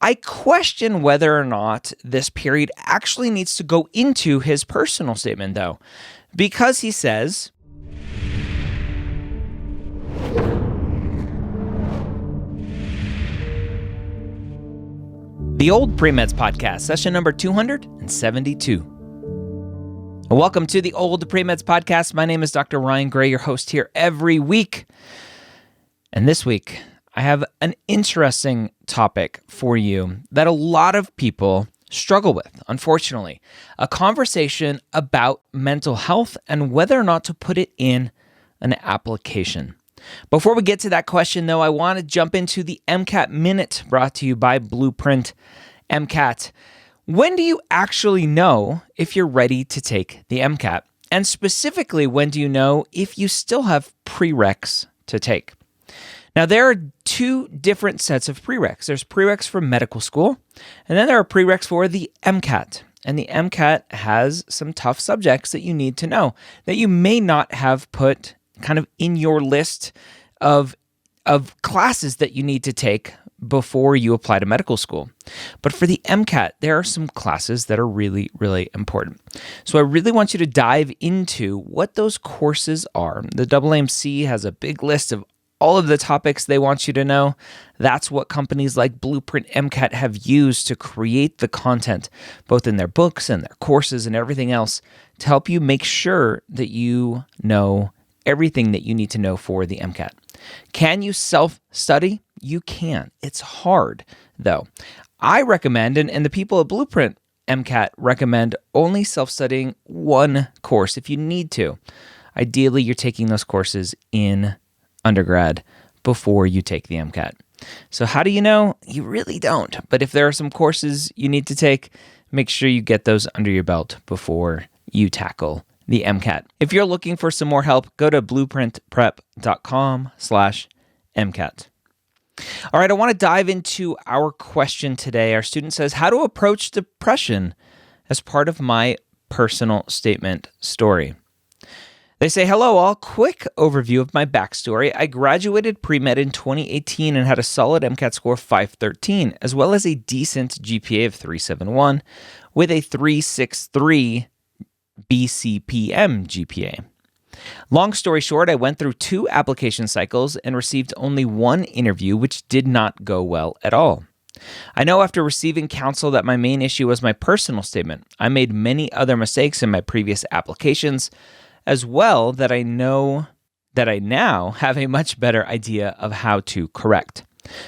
I question whether or not this period actually needs to go into his personal statement, though, because he says, the OldPreMeds podcast, session number 272. Welcome to the OldPreMeds podcast. My name is Dr. Ryan Gray, your host here every week. And this week, I have an interesting topic for you that a lot of people struggle with, unfortunately. A conversation about mental health and whether or not to put it in an application. Before we get to that question, though, I want to jump into the MCAT Minute brought to you by Blueprint MCAT. When do you actually know if you're ready to take the MCAT? And specifically, when do you know if you still have prereqs to take? Now, there are two different sets of prereqs. There's prereqs for medical school, and then there are prereqs for the MCAT. And the MCAT has some tough subjects that you need to know that you may not have put kind of in your list of classes that you need to take before you apply to medical school. But for the MCAT, there are some classes that are really, really important. So I really want you to dive into what those courses are. The AAMC has a big list of all of the topics they want you to know. That's what companies like Blueprint MCAT have used to create the content, both in their books and their courses and everything else, to help you make sure that you know everything that you need to know for the MCAT. Can you self-study? You can. It's hard, though. I recommend, and the people at Blueprint MCAT recommend only self-studying one course if you need to. Ideally, you're taking those courses in undergrad before you take the MCAT. So how do you know? You really don't. But if there are some courses you need to take, make sure you get those under your belt before you tackle the MCAT. If you're looking for some more help, go to blueprintprep.com/MCAT. All right, I want to dive into our question today. Our student says, how to approach depression as part of my personal statement story. They say, hello all, quick overview of my backstory. I graduated premed in 2018 and had a solid MCAT score of 513, as well as a decent GPA of 371 with a 363 BCPM GPA. Long story short, I went through 2 application cycles and received only 1 interview, which did not go well at all. I know after receiving counsel that my main issue was my personal statement. I made many other mistakes in my previous applications, as well that I know that I now have a much better idea of how to correct.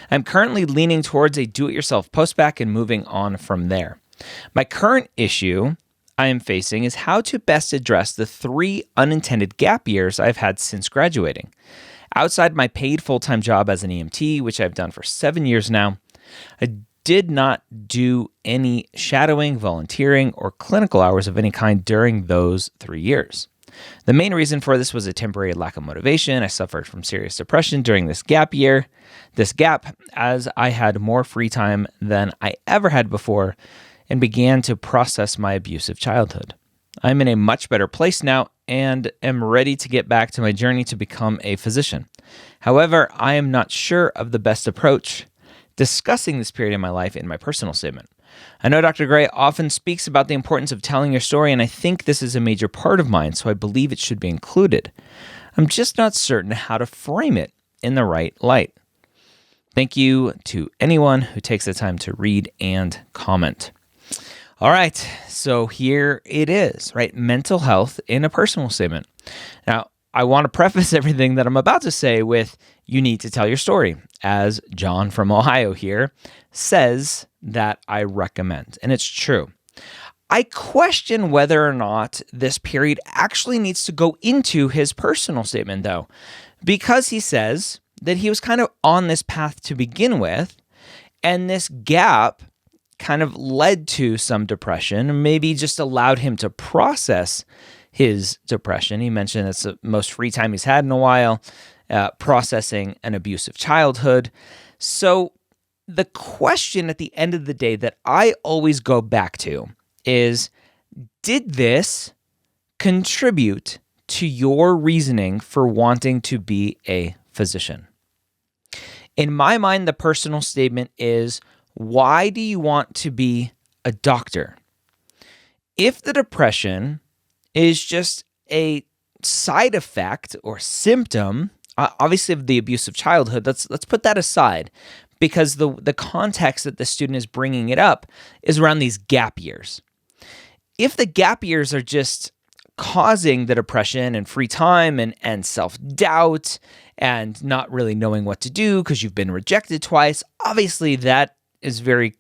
I'm currently leaning towards a do-it-yourself postbac and moving on from there. My current issue I am facing is how to best address the 3 unintended gap years I've had since graduating. Outside my paid full-time job as an EMT, which I've done for 7 years now, I did not do any shadowing, volunteering, or clinical hours of any kind during those 3 years. The main reason for this was a temporary lack of motivation. I suffered from serious depression during this gap, as I had more free time than I ever had before and began to process my abusive childhood. I'm in a much better place now and am ready to get back to my journey to become a physician. However, I am not sure of the best approach discussing this period in my life in my personal statement. I know Dr. Gray often speaks about the importance of telling your story, and I think this is a major part of mine, so I believe it should be included. I'm just not certain how to frame it in the right light. Thank you to anyone who takes the time to read and comment. All right, so here it is, right? Mental health in a personal statement. Now, I want to preface everything that I'm about to say with, you need to tell your story, as John from Ohio here says that I recommend, and it's true. I question whether or not this period actually needs to go into his personal statement, though, because he says that he was kind of on this path to begin with, and this gap kind of led to some depression, maybe just allowed him to process his depression. He mentioned it's the most free time he's had in a while, processing an abusive childhood. So the question at the end of the day that I always go back to is, did this contribute to your reasoning for wanting to be a physician? In my mind, the personal statement is, Why do you want to be a doctor? If the depression is just a side effect or symptom, obviously of the abusive childhood, let's put that aside, because the context that the student is bringing it up is around these gap years. If the gap years are just causing the depression and free time and self-doubt and not really knowing what to do because you've been rejected twice, obviously that is very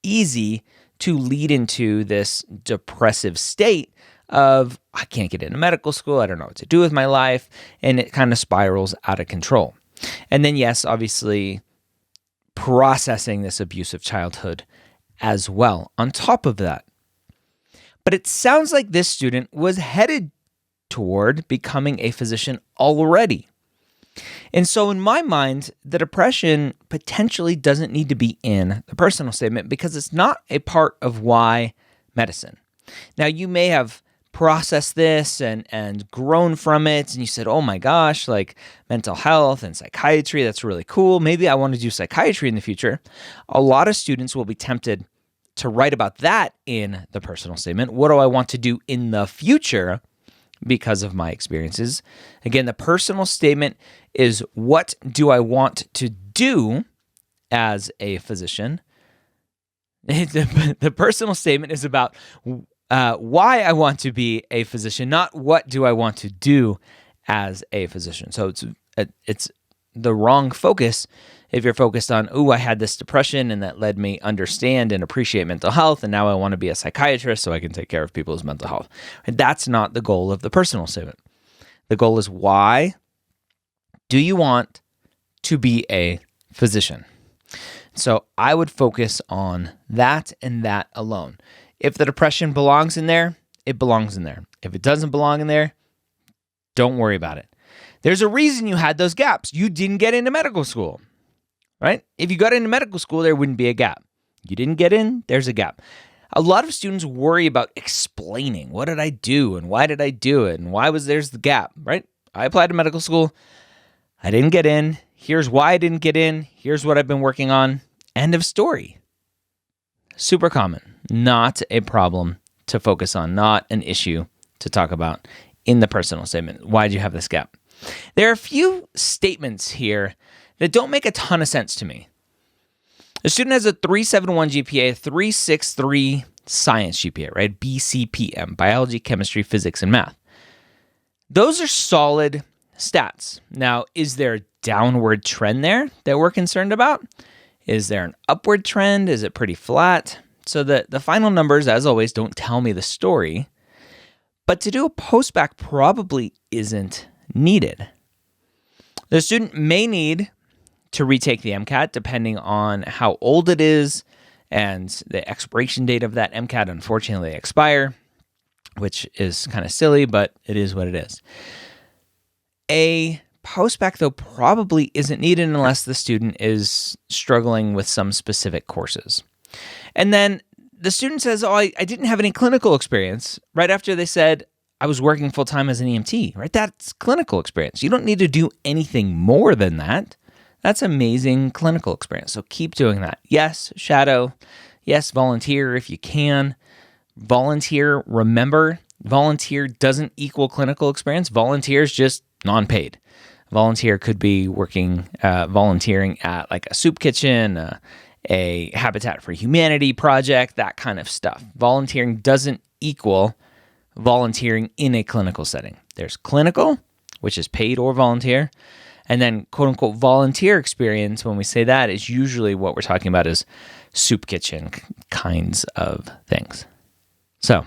easy to lead into this depressive state of, I can't get into medical school, I don't know what to do with my life, and it kind of spirals out of control. And then, yes, obviously, processing this abusive childhood as well on top of that. But it sounds like this student was headed toward becoming a physician already. And so in my mind, the depression potentially doesn't need to be in the personal statement because it's not a part of why medicine. Now, you may have processed this and grown from it, and you said, oh my gosh, like mental health and psychiatry, that's really cool. Maybe I want to do psychiatry in the future. A lot of students will be tempted to write about that in the personal statement. What do I want to do in the future because of my experiences? Again, the personal statement is, what do I want to do as a physician? The personal statement is about why I want to be a physician, not what do I want to do as a physician. So it's the wrong focus if you're focused on, I had this depression and that led me understand and appreciate mental health, and now I want to be a psychiatrist so I can take care of people's mental health. And that's not the goal of the personal statement. The goal is, why do you want to be a physician? So I would focus on that and that alone. If the depression belongs in there, it belongs in there. If it doesn't belong in there, don't worry about it. There's a reason you had those gaps. You didn't get into medical school, right? If you got into medical school, there wouldn't be a gap. You didn't get in, there's a gap. A lot of students worry about explaining, what did I do and why did I do it and why was there's the gap, right? I applied to medical school. I didn't get in. Here's why I didn't get in. Here's what I've been working on. End of story. Super common. Not a problem to focus on, not an issue to talk about in the personal statement. Why did you have this gap? There are a few statements here that don't make a ton of sense to me. The student has a 3.71 GPA, 3.63 science GPA, right? BCPM, biology, chemistry, physics, and math. Those are solid stats. Now, is there a downward trend there that we're concerned about? Is there an upward trend? Is it pretty flat? So the final numbers, as always, don't tell me the story. But to do a postbac probably isn't needed. The student may need to retake the MCAT depending on how old it is, and the expiration date of that MCAT unfortunately expire, which is kind of silly, but it is what it is. A postbac, though, probably isn't needed unless the student is struggling with some specific courses. And then the student says, I didn't have any clinical experience, right after they said, I was working full-time as an EMT, right? That's clinical experience. You don't need to do anything more than that. That's amazing clinical experience. So keep doing that. Yes, shadow. Yes, volunteer if you can. Volunteer, remember, volunteer doesn't equal clinical experience. Volunteer is just non-paid. Volunteer could be volunteering at like a soup kitchen, a Habitat for Humanity project, that kind of stuff. Volunteering doesn't equal volunteering in a clinical setting. There's clinical, which is paid or volunteer, and then quote-unquote volunteer experience, when we say that, is usually what we're talking about is soup kitchen kinds of things. So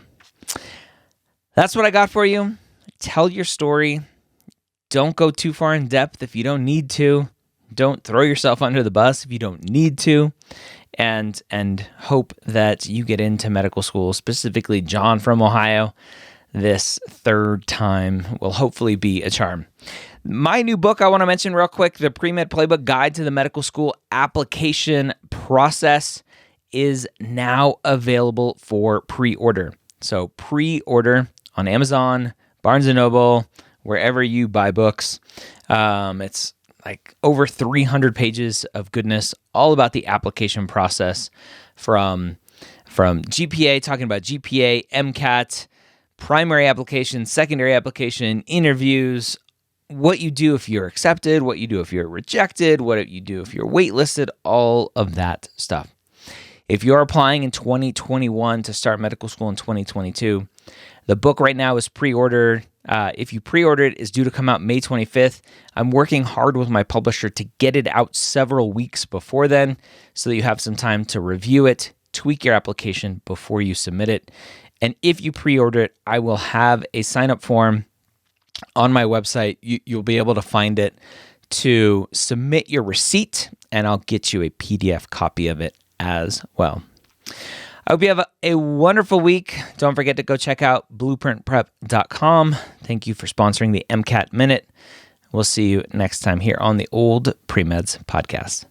that's what I got for you. Tell your story. Don't go too far in depth if you don't need to. Don't throw yourself under the bus if you don't need to. And hope that you get into medical school, specifically John from Ohio. This third time will hopefully be a charm. My new book I want to mention real quick, the Premed Playbook Guide to the Medical School Application Process, is now available for pre-order. So pre-order on Amazon, Barnes & Noble, wherever you buy books. It's like over 300 pages of goodness, all about the application process from GPA, talking about GPA, MCAT, primary application, secondary application, interviews, what you do if you're accepted, what you do if you're rejected, what you do if you're waitlisted, all of that stuff. If you're applying in 2021 to start medical school in 2022, the book right now is pre-ordered. If you pre-order it, it's due to come out May 25th. I'm working hard with my publisher to get it out several weeks before then so that you have some time to review it, tweak your application before you submit it. And if you pre-order it, I will have a sign-up form on my website. You'll be able to find it to submit your receipt, and I'll get you a PDF copy of it as well. I hope you have a wonderful week. Don't forget to go check out blueprintprep.com. Thank you for sponsoring the MCAT Minute. We'll see you next time here on the Old Pre-Meds podcast.